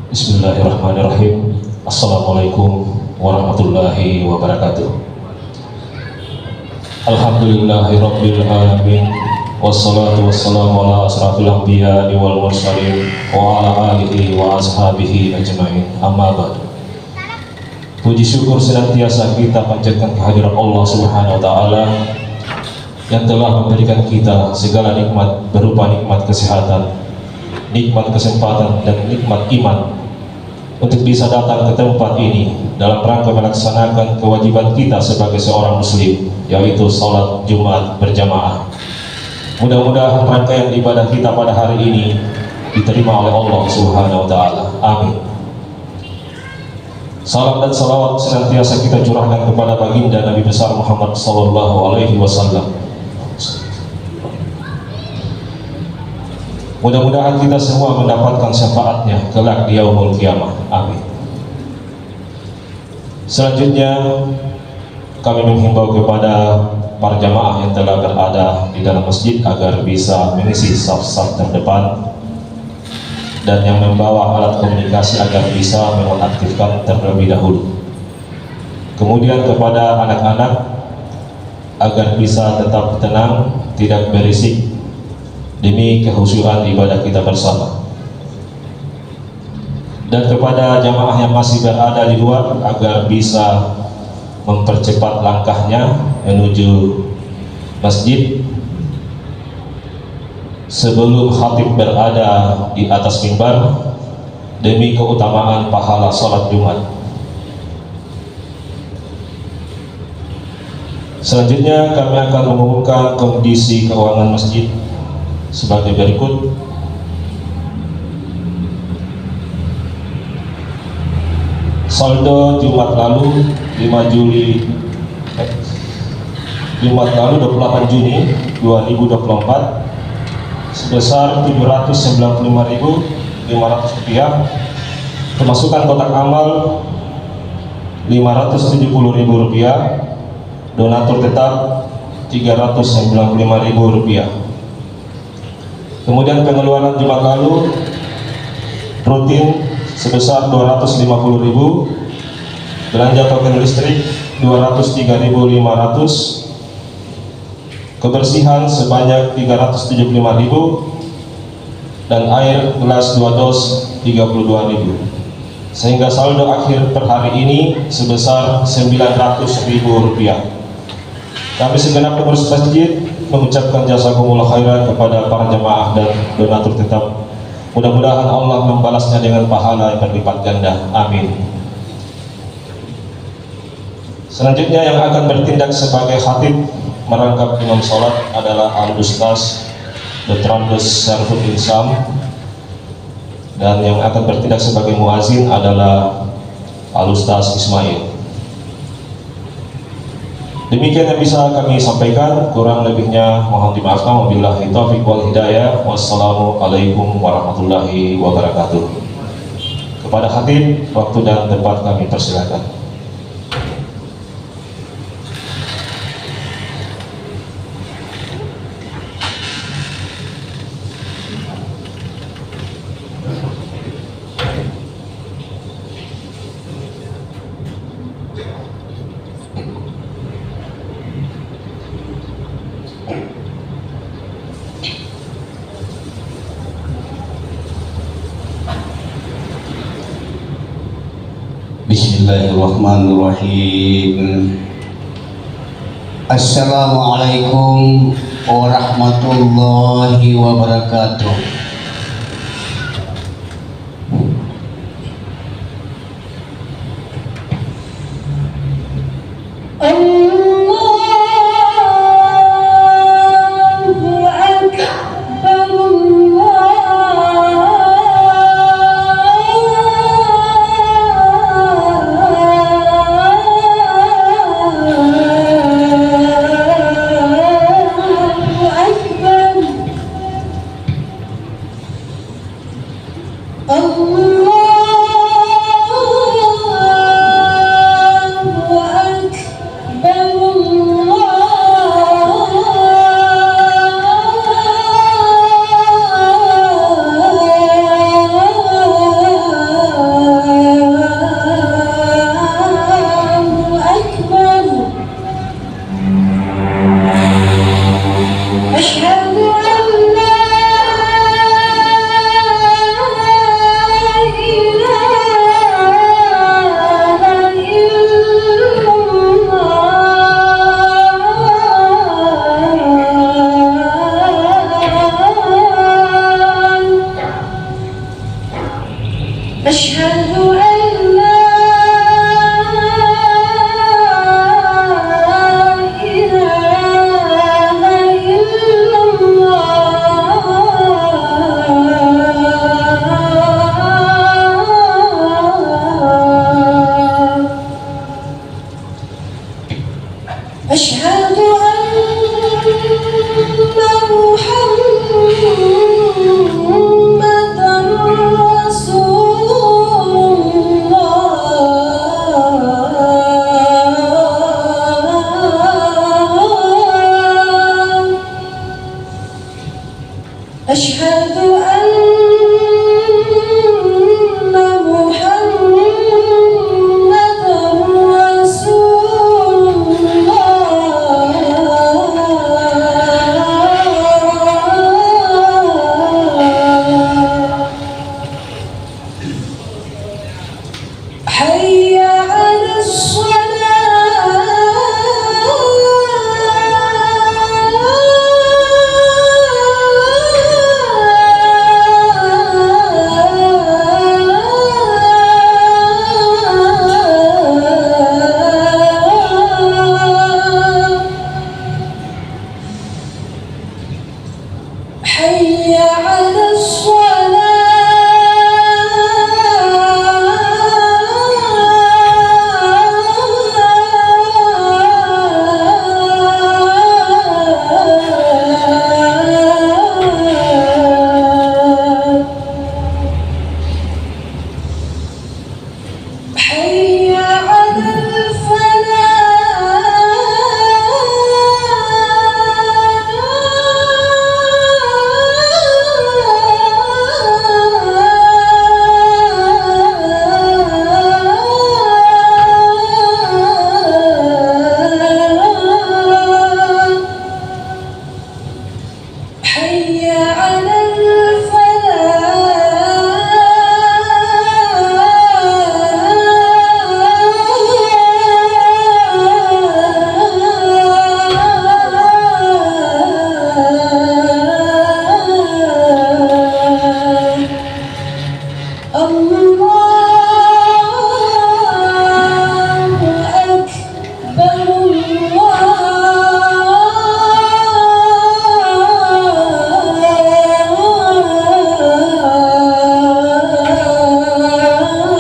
Bismillahirrahmanirrahim. Assalamualaikum warahmatullahi wabarakatuh. Alhamdulillahirabbil alamin. Wassalatu wassalamu ala asrafil anbiya'i wal mursalin wa ala alihi wa ashabihi ajma'in. Amma ba'du. Puji syukur senantiasa kita panjatkan kehadirat Allah Subhanahu wa taala yang telah memberikan kita segala nikmat berupa nikmat kesehatan, nikmat kesempatan, dan nikmat iman untuk bisa datang ke tempat ini dalam rangka melaksanakan kewajiban kita sebagai seorang muslim, yaitu salat Jumat berjamaah. Mudah-mudahan rangkaian ibadah kita pada hari ini diterima oleh Allah Subhanahu wa taala. Amin. Salam dan salawat senantiasa kita curahkan kepada baginda Nabi besar Muhammad sallallahu alaihi wasallam. Mudah-mudahan kita semua mendapatkan syafaatnya kelak di yaumul qiyamah. Amin. Selanjutnya kami menghimbau kepada para jamaah yang telah berada di dalam masjid agar bisa mengisi saf-saf terdepan, dan yang membawa alat komunikasi agar bisa menonaktifkan terlebih dahulu. Kemudian kepada anak-anak agar bisa tetap tenang, tidak berisik, demi kehusuan ibadah kita bersama. Dan kepada jamaah yang masih berada di luar agar bisa mempercepat langkahnya menuju masjid sebelum khatib berada di atas mimbar demi keutamaan pahala sholat Jumat. Selanjutnya kami akan mengumumkan kondisi keuangan masjid sebagai berikut. Saldo Jumat lalu 28 Juni 2024 sebesar Rp795.500, pemasukan kotak amal Rp570.000, donatur tetap Rp395.000. Kemudian pengeluaran Jumat lalu rutin sebesar Rp250.000, belanja token listrik Rp203.500, kebersihan sebanyak Rp375.000, dan air gelas 2 dos Rp32.000, sehingga saldo akhir per hari ini sebesar Rp900.000. Kami segenap pengurus masjid mengucapkan jazakumullah khairan kepada para jemaah dan donatur tetap. Mudah-mudahan Allah membalasnya dengan pahala yang berlipat ganda. Amin. Selanjutnya yang akan bertindak sebagai khatib merangkap imam sholat adalah Al-Ustaz Dr. Syarifudin Sam, dan yang akan bertindak sebagai muazin adalah Al-Ustaz Ismail. Demikian yang bisa kami sampaikan, kurang lebihnya mohon dimaafkan. Wabillahi taufiq wal hidayah. Wassalamualaikum warahmatullahi wabarakatuh. Kepada khatib, waktu dan tempat kami persilakan. Bismillahirrahmanirrahim. Assalamualaikum warahmatullahi wabarakatuh. أشهد أن لا إله إلا الله أشهد أن محمدا رسول الله أشهد أن محمدا رسول الله حي على الصلاة حي على الصلاة حي على الفلاح حي على الفلاح الله أكبر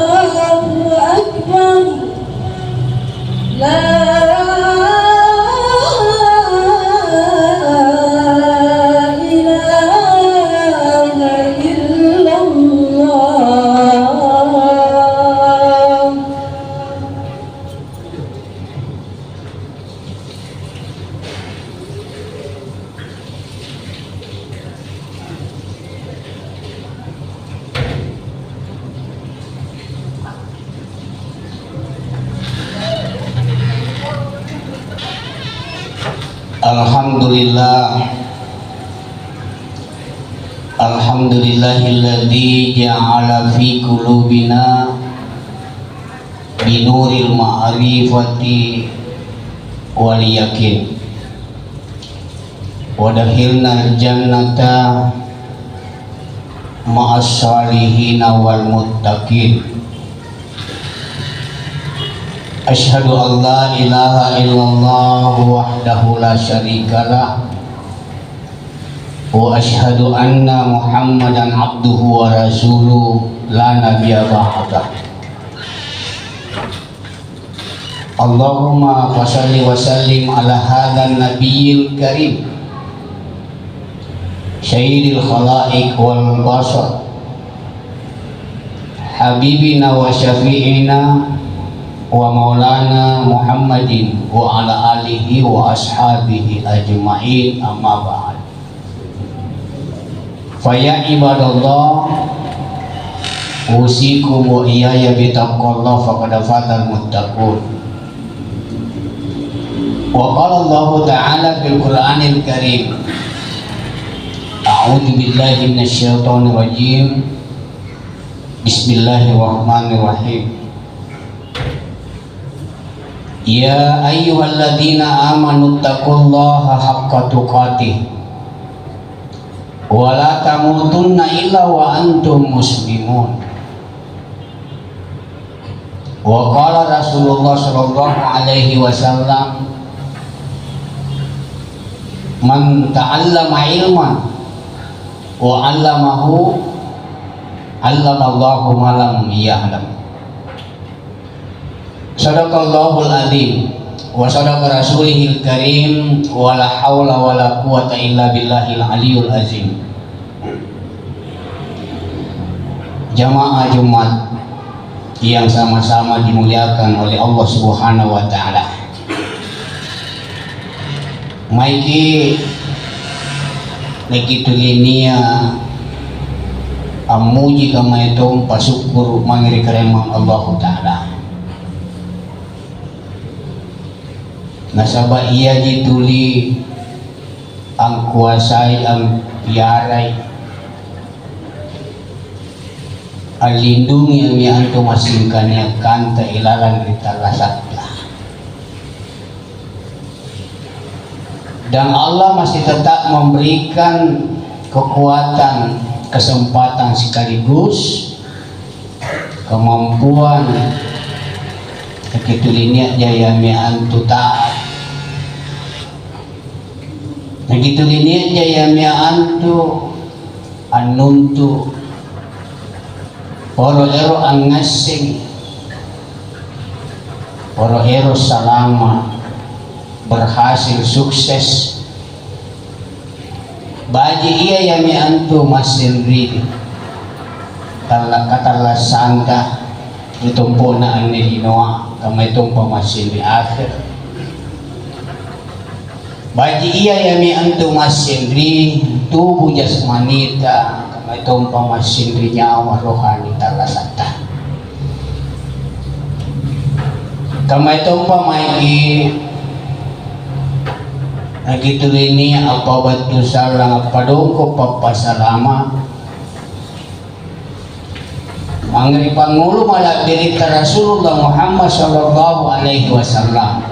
الله أكبر لا إله إلا الله Alhamdulillah. Alhamdulillahilladzi ja'ala fi qulubina binuril ma'rifati wal yakin wa dakhilna jannata ma'as salihin wal muttaqin. Asyhadu an la ilaha illallah wahdahu la syarikalah wa asyhadu anna Muhammadan abduhu wa rasuluhu la nabiyya ba'dah. Allahumma fashalli wa sallim ala hadzal nabiyil karim sayyidil khalaiq wal bashar habibina wa syafi'ina wa maulana Muhammadin wa ala alihi wa ashabihi ajma'in, amma ba'd. Faya ibadallah, usikum wa iyaya bitaqwallah faqad fatal muttaqun. Wa qala Allah ta'ala fil Qur'anil Karim, a'udzu billahi minasyaitonir rajim. Bismillahirrahmanirrahim. Ya ayyuhalladzina amanu taqullaha haqqa tuqatih wa la tamutunna illa wa antum muslimun. Wa qala Rasulullah sallallahu alaihi wasallam, man ta'allama ilman wa 'allamahu 'allamallahu ma lam ya'lam. Sadaqallahul adzim wa sadaqa rasulihil karim wa la haula wa la quwata illa billahil aliyul azim. Jamaah Jumat yang sama-sama dimuliakan oleh Allah Subhanahu wa taala. Maiki begitu linia amuji kama itu pasukur mangiri keremang Allah taala. Nasaba ia dituli ang kuasai ang piaray ang lindungi ang mianto masingkan niya kanta ilalang ritalasatla. Dan Allah masih tetap memberikan kekuatan, kesempatan sekaligus kemampuan begitu liniat jaya mianto taat. Begitu liniat jaya mianto anuntu Oro ero ang ngasing, oro ero salama, berhasil sukses. Baji iya yami antu masin rin, katala santa, itumpo na ang nilinoa, kamay tumpo masin di akhir. Baji iya yami antu masin rin, tubuh jasmanita, itong pamasin nyawa rohani talasata. Kama itong pamaiki nagituloy niya ang pabatu sa lang padungko papasalama. Mangri Pangulo malabirita Rasulullah Muhammad sallallahu alaihi wasallam.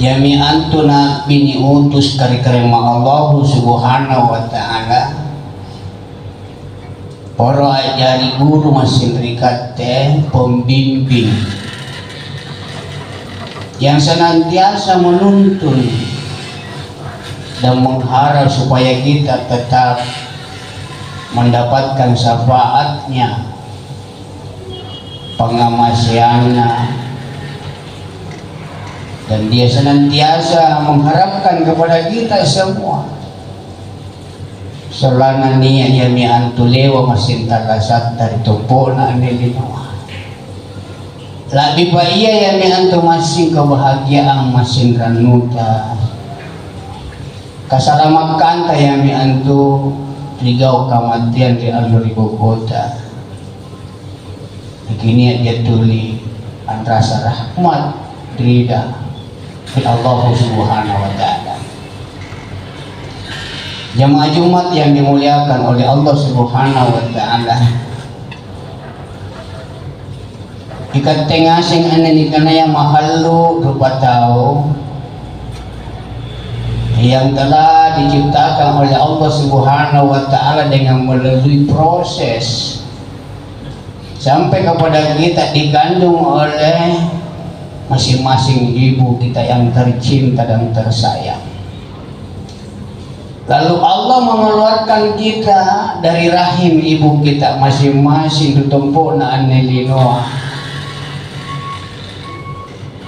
Yami antuna piniutus kari-karima Allah subhanahu wa ta'ala para ajari guru masinrikat pembimbing yang senantiasa menuntun dan mengharap supaya kita tetap mendapatkan syafaatnya, pengamasiannya, dan dia senantiasa mengharapkan kepada kita semua selana niya yami antulewa masin talasat dari tumpo na anilinoa. Labi pa iya yami antu masin kebahagiaan masin ranuta kasalamakkan ta yami antu ligaw kamatian di aluribo kota. Kini dia tuli ang rasa rahmat rida Allah subhanahu wa ta'ala. Jamaah Jumat yang dimuliakan oleh Allah subhanahu wa ta'ala, ikat tengasing anin ikanaya mahalu rupa tao yang telah diciptakan oleh Allah subhanahu wa ta'ala dengan melalui proses sampai kepada kita dikandung oleh masing-masing ibu kita yang tercinta dan tersayang. Lalu Allah mengeluarkan kita dari rahim ibu kita masing-masing tutumpuk na anelinoa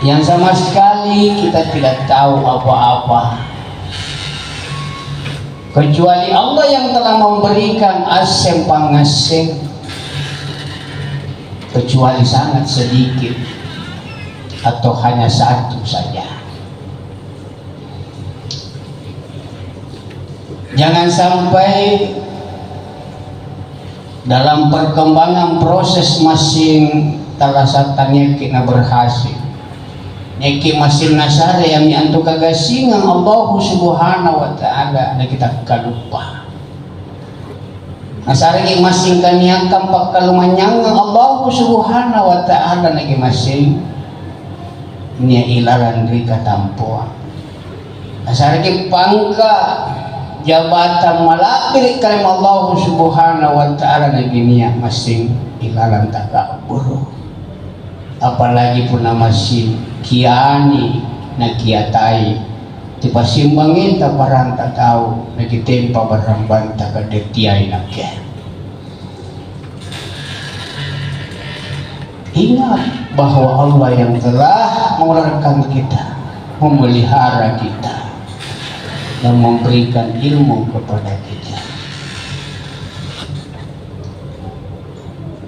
yang sama sekali kita tidak tahu apa-apa kecuali Allah yang telah memberikan asem pangasem, kecuali sangat sedikit atau hanya satu saja. Jangan sampai dalam perkembangan proses masing talasatannya kita berhasil. Neki masing nasara yang antu kagasingan Allah subhanahu wa ta'ala na kita kalupa. Nasara ki masing kaniang kampak kalumanyang Allah subhanahu wa ta'ala na ki masing niya ilaran rika tampuan. Asara ki pangka jabatan malapit kalim Allah subhanahu wa ta'ala na giniya masing ilalang takabur. Apalagi pun na masing kiani na kiatay ti pasimbangin ta parang tataw nagitempa barang ta kadetiyay na kaya. Ingat bahwa Allah yang telah mengeluarkan kita, memelihara kita, dan memberikan ilmu kepada kita.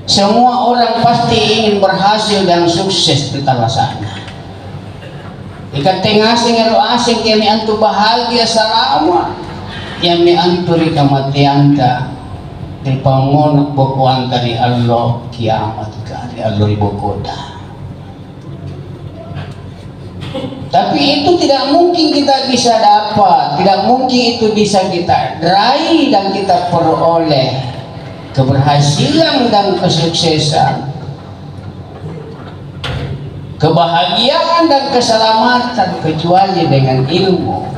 Semua orang pasti ingin berhasil dan sukses di tanah sana. Ikat tengasing ero asing kami antu bahagia selama kami antu ri kamatian ta di pangonok bokuan dari Allah kiamat kali Allah ibu kota. Tapi itu tidak mungkin kita bisa dapat, tidak mungkin itu bisa kita raih dan kita peroleh keberhasilan dan kesuksesan, kebahagiaan dan keselamatan kecuali dengan ilmu.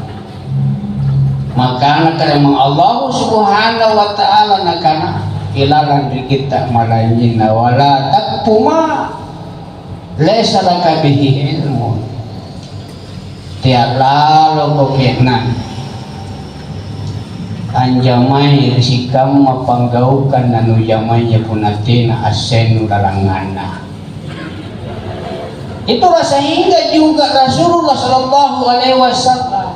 Maka karena Allah subhanahu wa ta'ala nakana ilalang di kita malayina wala takpuma laysa laka bihi ilmu. Tiap lalu kokenan anjamai sikam mapanggaukan nanu jamainya punatina asenu dalangana. Itulah sehingga juga Rasulullah sallallahu alaihi wasallam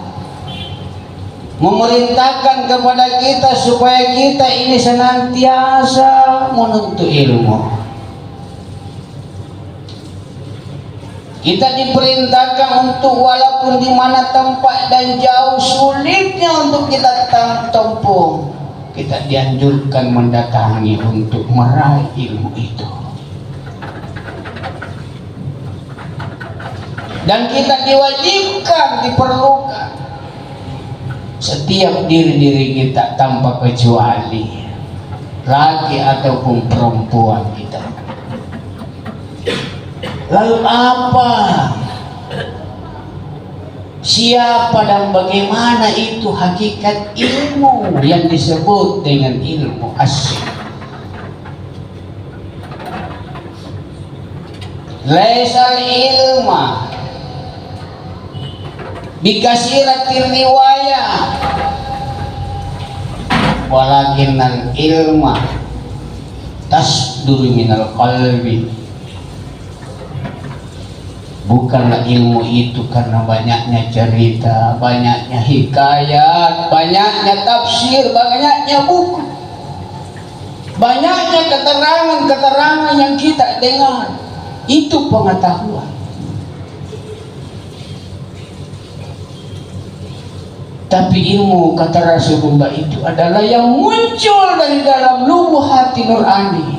memerintahkan kepada kita supaya kita ini senantiasa menuntut ilmu. Kita diperintahkan untuk walaupun di mana tempat dan jauh sulitnya untuk kita tempuh, kita dianjurkan mendatangi untuk meraih ilmu itu. Dan kita diwajibkan, diperlukan setiap diri kita tanpa kecuali laki ataupun perempuan kita. Lalu apa? Siapa dan bagaimana itu hakikat ilmu yang disebut dengan ilmu asy. Laisal ilma bikasiratir riwayah walakinnal ilma tasdur minal qalbi. Bukanlah ilmu itu karena banyaknya cerita, banyaknya hikayat, banyaknya tafsir, banyaknya buku, banyaknya keterangan-keterangan yang kita dengar. Itu pengetahuan. Tapi ilmu, kata Rasulullah, itu adalah yang muncul dari dalam lubuk hati nurani.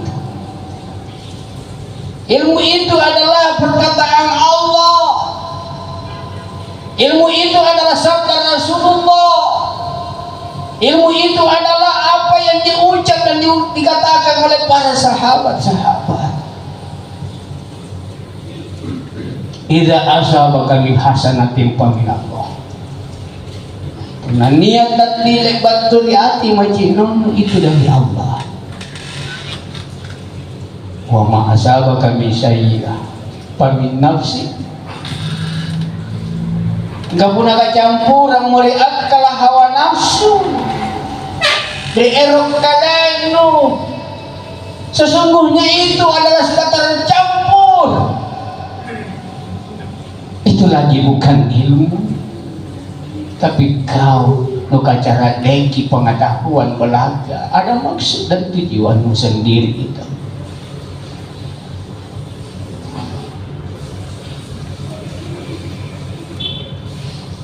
Ilmu itu adalah perkataan Allah. Ilmu itu adalah sabda Rasulullah. Ilmu itu adalah apa yang diucap dan dikatakan oleh para sahabat-sahabat. Idza asabaka min hasanatin fa min Allah. Nah, niat dan dilek batul di hati majinun itu dari Allah. Wa ma asabaka min sayyi'ah fa min nafsi. Enggak pernah kecampuran muriat kalah hawa nafsu. Dierok kalenu. Sesungguhnya itu adalah sudah tercampur. Itu lagi bukan ilmu. Tapi kau nuka cara dengki pengetahuan belaga. Ada maksud dan tujuanmu sendiri itu.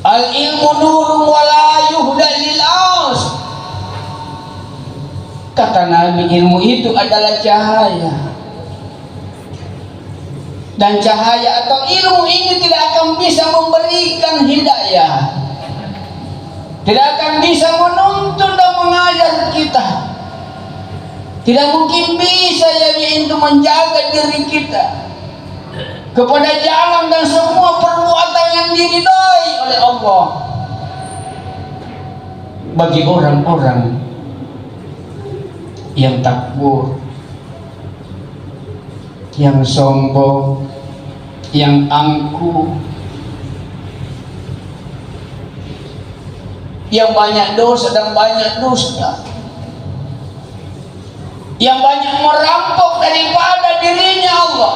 Al-ilmu nurun wala yuhda lil aus. Kata Nabi, ilmu itu adalah cahaya. Dan cahaya atau ilmu ini tidak akan bisa memberikan hidayah, tidak akan bisa menuntun dan mengajar kita. Tidak mungkin bisa yaitu menjaga diri kita kepada jalan dan semua perbuatan yang diridhai oleh Allah. bagi orang-orang yang takbur, yang sombong, yang angkuh, yang banyak dosa dan banyak dusta, yang banyak merampok daripada dirinya Allah,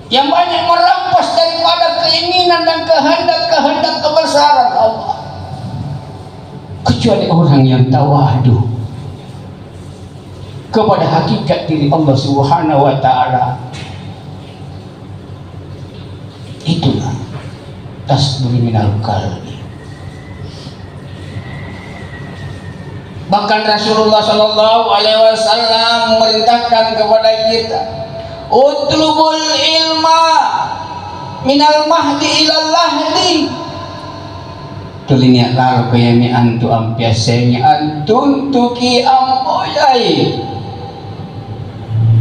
yang banyak merampas daripada keinginan dan kehendak kebesaran Allah. Kecuali orang yang tawadu kepada hakikat diri Allah Subhanahu wa ta'ala. Itulah tasbih minal qalbi. Bahkan Rasulullah sallallahu alaihi wasallam memerintahkan kepada kita, utlubul ilma minal mahdi ilal lahdi. Tulinya lalu kayami antu ampiasenya antun tuki amboyai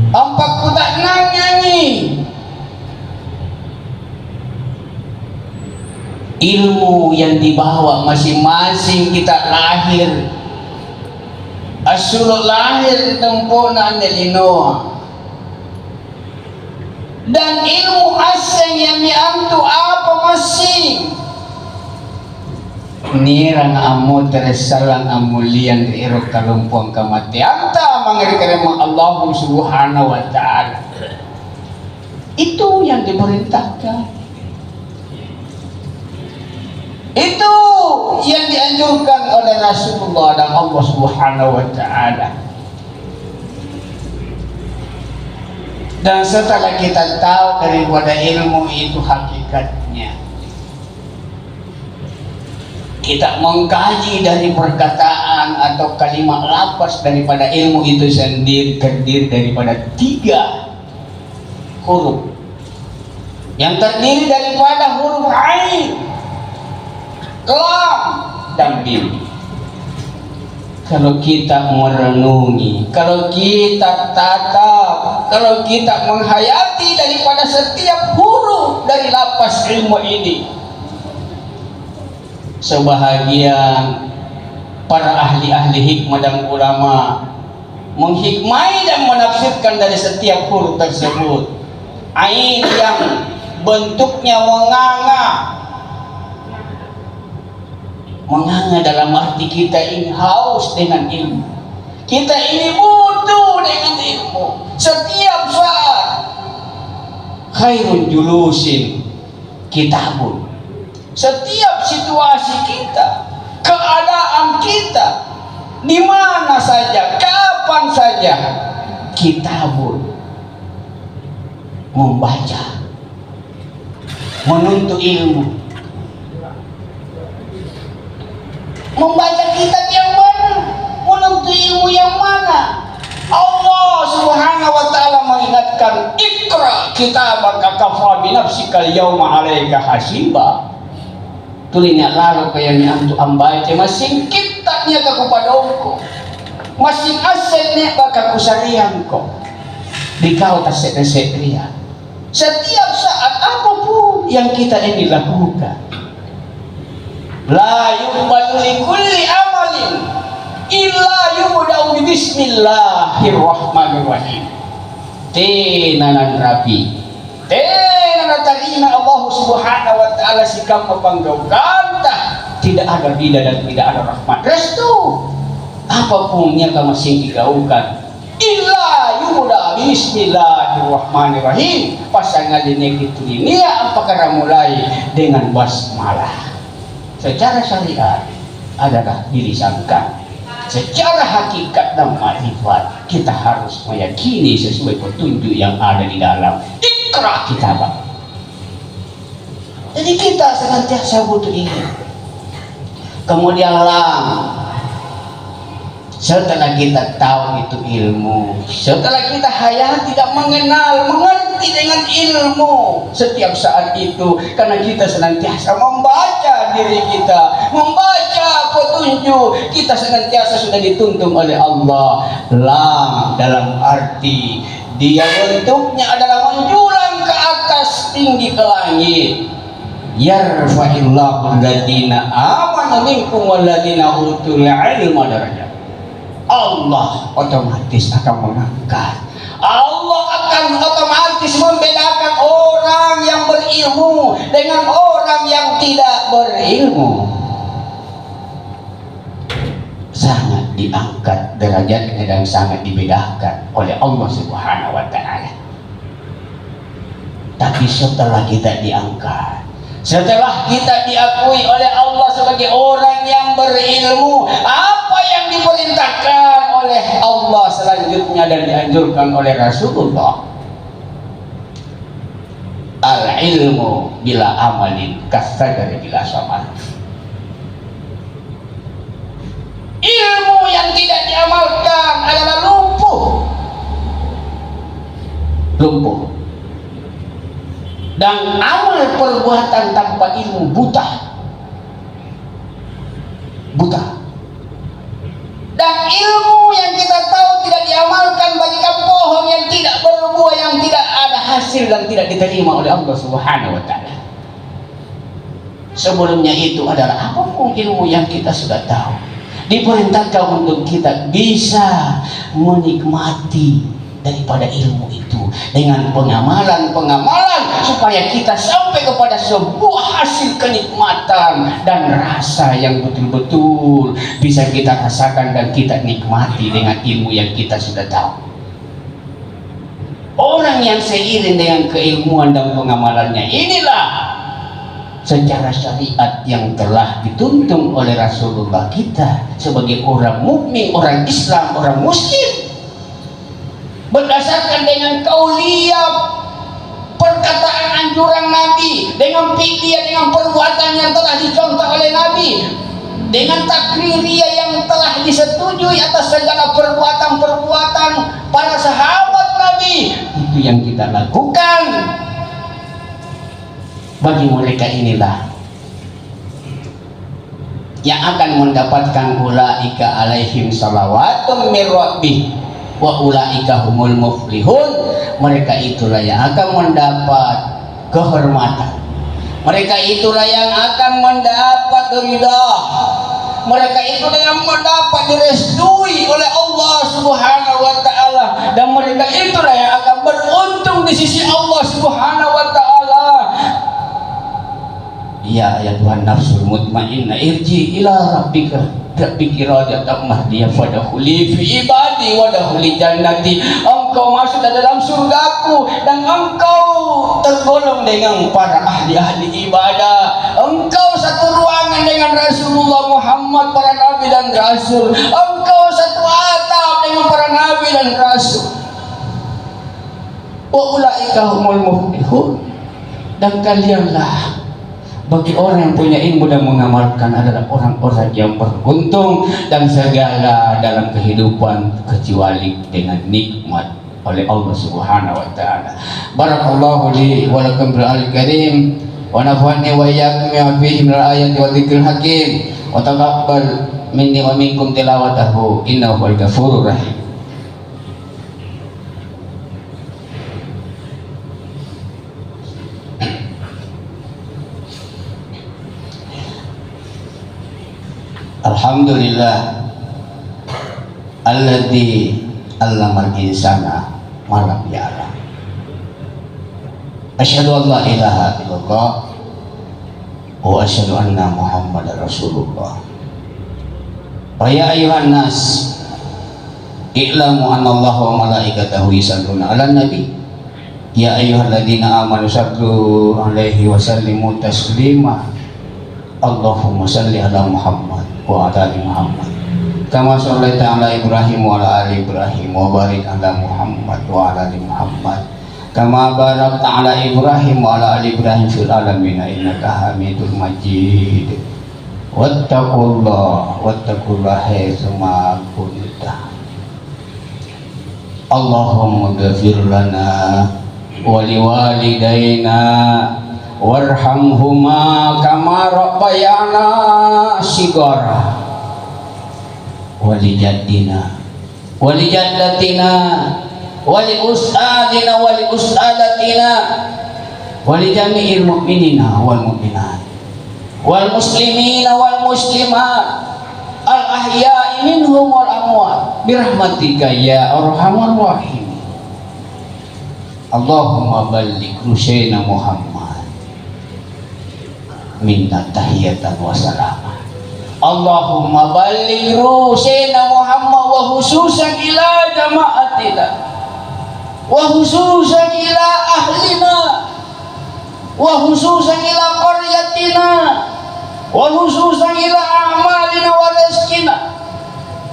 ampak kutak nangyangi. Ilmu yang dibawa masing-masing kita lahir, asulul lahir tempona nelinoa, dan ilmu asing yang diantu apa masing nirang amu teresalang amulian diirok kalumpuang kematian ta mengerikan Allah Subhanahu wa ta'ala. Itu yang diperintahkan, itu yang dianjurkan oleh Rasulullah dan Allah Subhanahu wa ta'ala. Dan setelah kita tahu daripada ilmu itu hakikatnya, kita mengkaji dari perkataan atau kalimat lafaz daripada ilmu itu sendiri, terdiri daripada 3 huruf yang terdiri daripada huruf ain, lam, dan mim. Kalau kita merenungi, kalau kita tatap, kalau kita menghayati daripada setiap huruf dari lafaz ilmu ini, sebahagian para ahli-ahli hikmah dan ulama menghikmai dan menafsirkan dari setiap huruf tersebut. Ain yang bentuknya menganga dalam arti kita ini haus dengan ilmu, kita ini butuh dengan ilmu setiap saat. Khairun julusin kitabun, setiap situasi kita, keadaan kita, di mana saja, kapan saja, kitabun, membaca, menuntut ilmu, membaca kitab yang mana, menuntut ilmu yang mana. Allah Subhanahu wa ta'ala mengingatkan, Iqra kitabaka kafa bi nafsika al-yawma 'alaika hasiba. Tulinya lalu kayaknya antu ambaca masing kitabnya kepada engkau, masing asalnya baka kusarian kau dikau tasek-tasek. Setiap saat apapun yang kita ini lakukan, la yuqbalu li kulli amalin illa yubda'u bi bismillahirrahmanirrahim. Tenanan rapi, tenanan terima Allah Subhanahu wa ta'ala sikap mepanggaukan, tidak ada bida dan tidak ada rahmat restu apapun yang kamu masing digaukan illa yubda bismillahirrahmanirrahim. Pasangan ini gitu ini apakah mulai dengan basmalah. Secara syariat adalah dilisankan, secara hakikat dan makrifat kita harus meyakini sesuai petunjuk yang ada di dalam Iqra kitabak. Jadi kita senantiasa butuh ini. Kemudian lam, setelah kita tahu itu ilmu, setelah kita hayati tidak mengenal, mengerti dengan ilmu setiap saat itu, karena kita senantiasa membaca diri kita, membaca petunjuk, kita senantiasa sudah dituntun oleh Allah. Lam dalam arti dia bentuknya adalah menjulang ke atas tinggi ke langit. yarfa'illahu alladziina aamanu minkum walladziina utul ilma darajat. Allah otomatis akan mengangkat, Allah akan otomatis membedakan orang yang berilmu dengan orang yang tidak berilmu. Sangat diangkat derajatnya dan sangat dibedakan oleh Allah Subhanahu wa Ta'ala. Tapi setelah kita diangkat, setelah kita diakui oleh Allah sebagai orang yang berilmu, apa yang diperintahkan oleh Allah selanjutnya dan dianjurkan oleh Rasulullah, al-ilmu bila amalin kasajari bila samal. Ilmu yang tidak diamalkan adalah lumpuh. Dan amal perbuatan tanpa ilmu buta. Dan ilmu yang kita tahu tidak diamalkan bagikan pohon yang tidak berbuah, yang tidak ada hasil dan tidak diterima oleh Allah Subhanahu wa Ta'ala. Sebelumnya itu adalah apapun ilmu yang kita sudah tahu, diperintahkan untuk kita bisa menikmati daripada ilmu itu dengan pengamalan supaya kita sampai kepada sebuah hasil kenikmatan dan rasa yang betul-betul bisa kita rasakan dan kita nikmati dengan ilmu yang kita sudah tahu. Orang yang seiring dengan keilmuan dan pengamalannya inilah secara syariat yang telah dituntun oleh Rasulullah kita sebagai orang mukmin, orang Islam, orang muslim, berdasarkan dengan kauliyah, perkataan anjuran Nabi, dengan fi'liyah, dengan perbuatan yang telah dicontoh oleh Nabi, dengan takririah yang telah disetujui atas segala perbuatan-perbuatan para sahabat Nabi. Itu yang kita lakukan. Bagi mereka inilah yang akan mendapatkan ulaika alaihim salawatun mir rabbih wa ulaika humul muflihun. Mereka itulah yang akan mendapat kehormatan, mereka itulah yang akan mendapat ridha, mereka itulah yang mendapat direstui oleh Allah Subhanahu wa Ta'ala, dan mereka itulah yang akan beruntung di sisi Allah Subhanahu wa Ta'ala. Ya ayatuhan nafsul mutmainnah irji ila rabbika radiyatan mahdiyah fadkhuli fi ibadi wadkhuli jannati. Engkau masuk dalam surgaku dan engkau tergolong dengan para ahli-ahli ibadah. Engkau satu ruangan dengan Rasulullah Muhammad, para nabi dan rasul. Engkau satu atap dengan para nabi dan rasul. Wa ulaika humul muflihun. Dan kalianlah bagi orang yang punya ilmu dan mengamalkan adalah orang-orang yang beruntung dan segala dalam kehidupan kecuali dengan nikmat oleh Allah Subhanahu wa Ta'ala. Barakallahu li wa lakum bil karim wa nafa'ani wa iyyakum bima fihi min al-ayati wa dzikril hakim wa taqabbal minni wa minkum tilawatahu innahu huwal ghafurur rahim. Alhamdulillah alladzi 'allamal insana ma lam ya'lam. Asyhadu an la ilaha illallah wa asyhadu anna Muhammadar Rasulullah. Wa ya ayyuhan nas i'lamu anna Allaha wa malaikatahu yusalluna 'alan nabi. Ya ayyuhalladzina amanu sallu 'alaihi wa sallimu taslima. Allahumma salli ala Muhammad wa ala ali Muhammad kama shallaita ala Ibrahim wa ala ali Ibrahim wa barik ala Muhammad wa ala ali Muhammad kama barakta ala Ibrahim wa ala ali Ibrahim fil alamin innaka Hamidul Majid. Wattaqullaha haitsu ma kunta. Allahumma ghfir lana wa liwalidayna warhamhuma kama rabbayana shigara wali jaddina wali jaddatina wali ustadina wali ustadatina ولجميع المؤمنين والمؤمنات والمسلمين والمسلمات الأحياء منهم والأموات برحمتك يا أرحم الراحمين. اللهم بلغ رسولنا محمد منا تحية وسلام. اللهم بلغ رسولنا محمد وخصوصا إلى جماعتنا وخصوصا إلى أهلنا وخصوصا إلى قريتنا وخصوصا إلى أعمالنا ورزقنا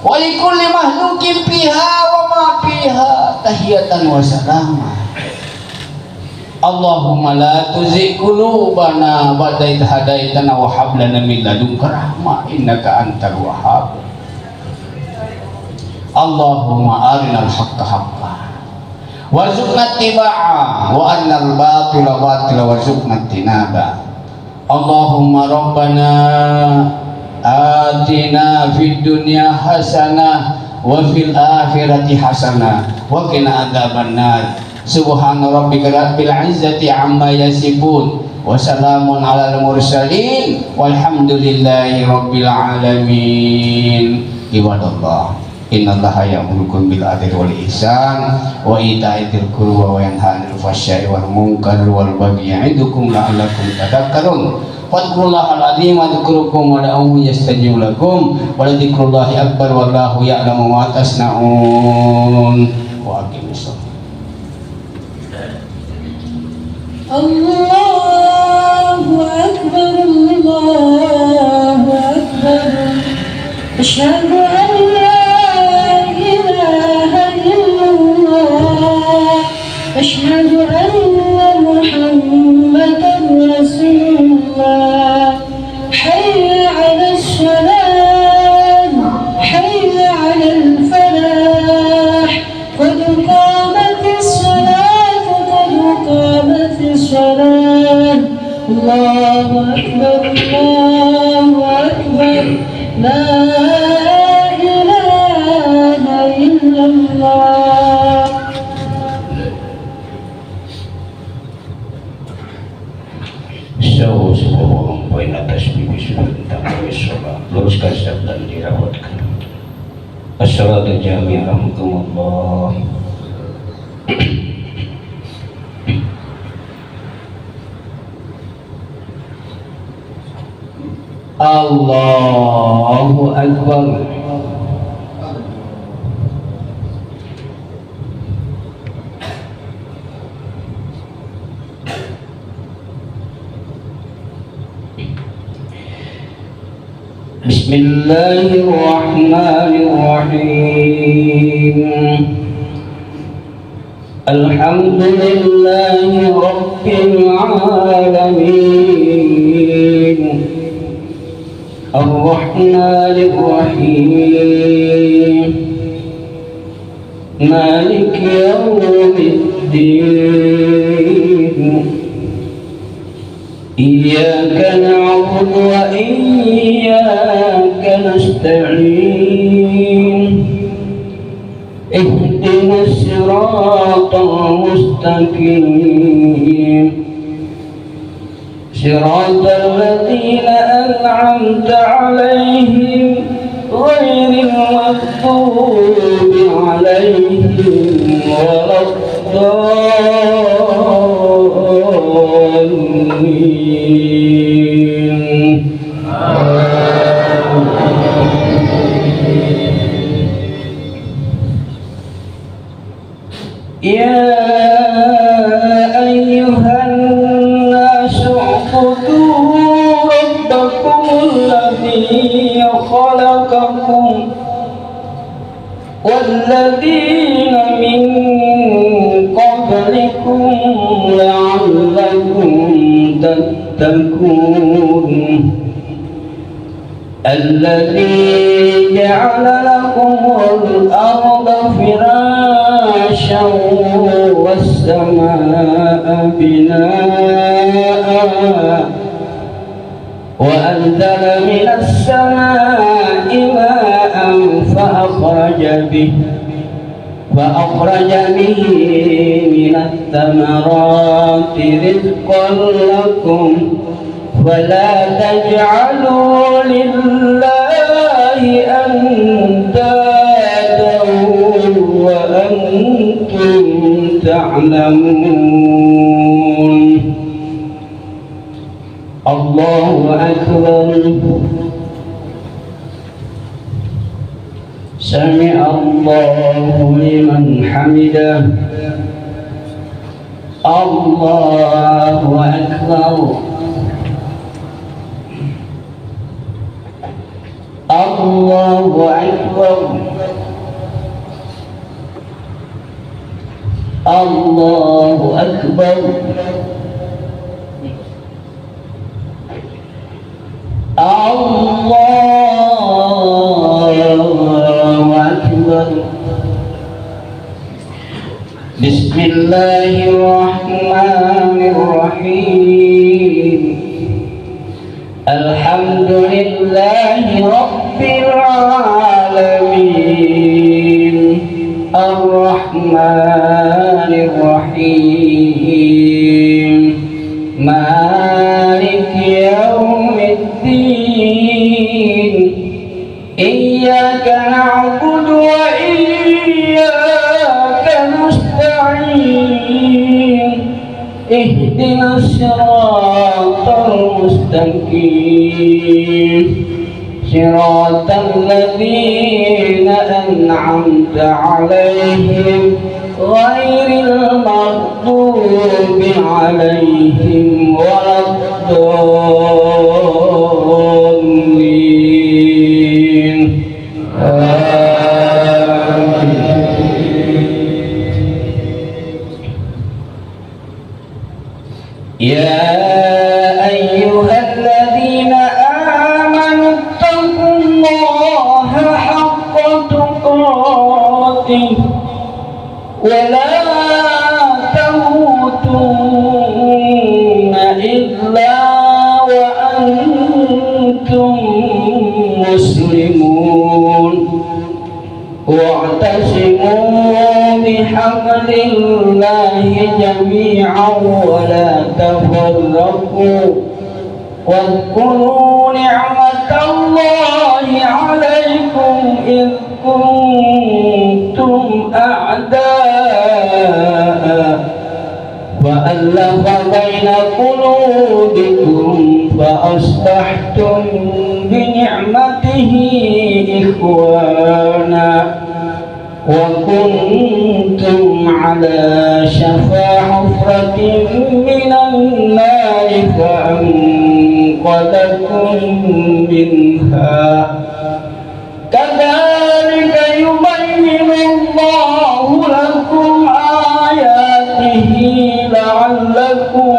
ولكل مخلوق فيها وما فيها تحية وسلاما. اللهم لا تزغ قلوبنا بعد إذ هديتنا وهب لنا من لدنك رحمة إنك أنت الوهاب. اللهم أرنا الحق حقا وارزقنا اتباعه وأرنا الباطل باطلا وارزقنا اجتنابه. اللهم ربنا آتنا في الدنيا حسنة وفي الآخرة حسنة وقنا عذاب النار. سبحان ربك رب العزة عما يصفون وسلام على المرسلين والحمد لله رب العالمين. عباد الله إن الله يأمركم بالعدل والإحسان وإيتاء ذي القربى وينهى عن الفحشاء والمنكر والبغي يعظكم لعلكم تذكرون. فاذكروا الله العظيم يذكركم ودعوه يستجيب لكم ولذكر الله أكبر والله يعلم ما تصنعون. وأقيموا الصلاة. الله أكبر الله أكبر أشهد أن لا إله إلا الله أشهد أن محمدا رسول الله. حي على الصلاة حي على الفلاح قد قامت الصلاة قد قامت الصلاة. الله أكبر الله أكبر لا إله إلا الله. Sebuah poin atas bibi sudah tentang sholat. Luruskan sabda dan dirawatkan. Assalatu jami'ah rahmatullah. Allahu Akbar. Bismillahirrahmanirrahim. Alhamdulillahi Rabbil Alamin Ar-Rahmanir-Rahim Malik Yawmiddin Iyyaka na'budu wa iyyaka nasta'in Ihdinas siratal mustaqim Siratal ladzina an'amta 'alaihim ghairil maghdubi 'alaihim waladdallin. Ya ayyuhan nasu u'budu rabbakumul ladzi khalaqakum walladzina min qablikum la'allakum tattaqun. الذي جعل لكم الأرض فراشا والسماء بناء وأنزل من السماء ماء فأخرج به فأخرج به من الثمرات رزقا لكم فلا تجعلوا لله أندادا وأنتم تعلمون. الله أكبر. سمع الله لمن حمده. الله أكبر. الله أكبر. الله أكبر. الله أكبر. بسم الله الرحمن الرحيم. الحمد لله رب العالمين الرحمن الرحيم مالك يوم الدين إياك نعبد وإياك نستعين اهدنا الصراط المستقيم صراط الذين أنعمت عليهم غير المغضوب عليهم ولا الضالين. يا أيها الذين آمنوا اتقوا الله حق تقاته ولا تموتن إلا وأنتم مسلمون. واعتصموا بحبل الله جميعا ولا تفرقوا واذكروا نعمة الله عليكم إذ كنتم أعداء فألف بين قلوبكم فأصبحتم بنعمته إخوانا وكنتم على شفا حفرة من النار فأنقذكم منها. كذلك يبين الله لكم آياته لعلكم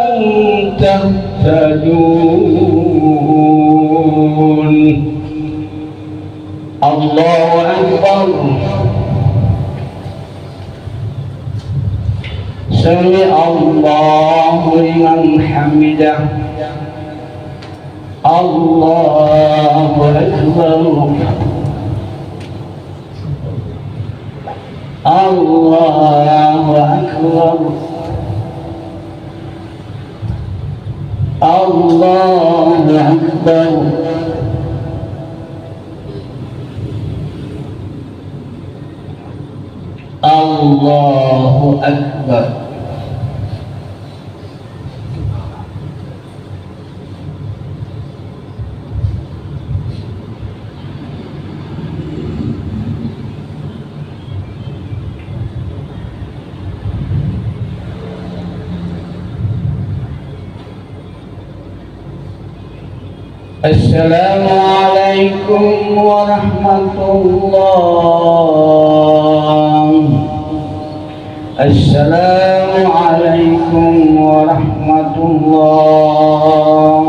تهتدون. الله أكبر. سمع الله لمن حمده. الله أكبر. الله أكبر. الله أكبر. الله أكبر. السلام عليكم ورحمة الله. السلام عليكم ورحمة الله.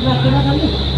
Kira-kira kali.